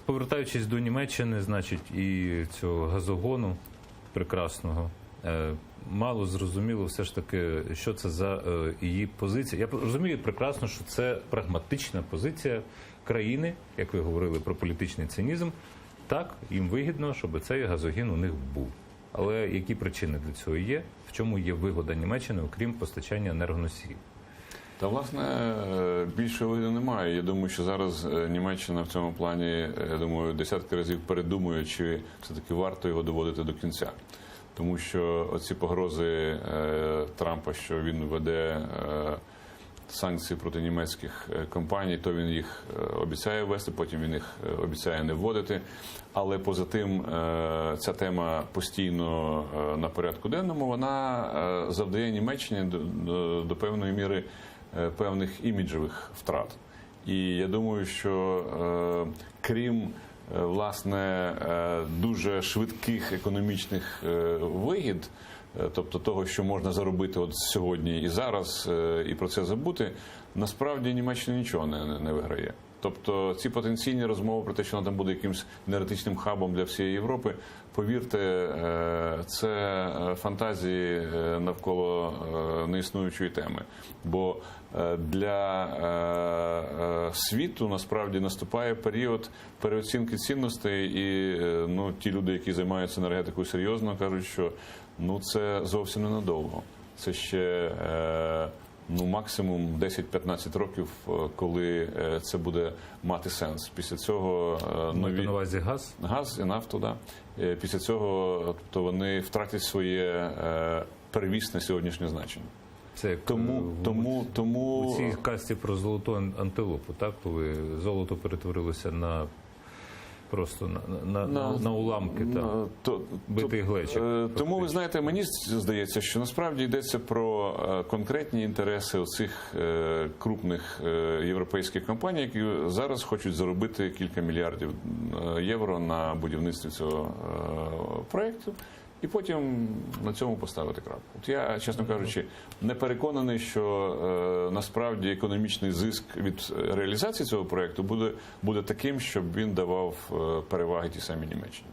Повертаючись до Німеччини, значить, і цього газогону прекрасного, мало зрозуміло все ж таки, що це за її позиція. Я розумію прекрасно, що це прагматична позиція країни, як ви говорили про політичний цинізм. Так, їм вигідно, щоб цей газогін у них був. Але які причини для цього є? В чому є вигода Німеччини, окрім постачання енергоносіїв? Та, власне, більше вигоди немає. Я думаю, що зараз Німеччина в цьому плані, я думаю, десятки разів передумує, чи все-таки варто його доводити до кінця. Тому що оці погрози Трампа, що він введе санкції проти німецьких компаній, то він їх обіцяє ввести, потім він їх обіцяє не вводити. Але поза тим, ця тема постійно на порядку денному, вона завдає Німеччині до певної міри певних іміджевих втрат. І я думаю, що крім власне дуже швидких економічних вигід, тобто того, що можна заробити от сьогодні і зараз, і про це забути, насправді Німеччина нічого не виграє. Тобто ці потенційні розмови про те, що вона там буде якимось енергетичним хабом для всієї Європи, повірте, це фантазії навколо неіснуючої теми. Бо для світу насправді наступає період переоцінки цінностей, і ті люди, які займаються енергетикою серйозно, кажуть, що це зовсім ненадовго. Це ще максимум 10-15 років, коли це буде мати сенс. Після цього нові... на увазі газ? Газ і нафту, да. Після цього тобто, вони втратять своє первісне сьогоднішнє значення. Це як тому... у цій казці про золоту антилопу, так? Коли золото перетворилося на просто на уламки битий глечик. Тому, ви знаєте, мені здається, що насправді йдеться про конкретні інтереси оцих крупних європейських компаній, які зараз хочуть заробити кілька мільярдів євро на будівництві цього проєкту. І потім на цьому поставити крапку. От я, чесно кажучи, не переконаний, що насправді економічний зиск від реалізації цього проєкту буде таким, щоб він давав переваги тій самій Німеччині.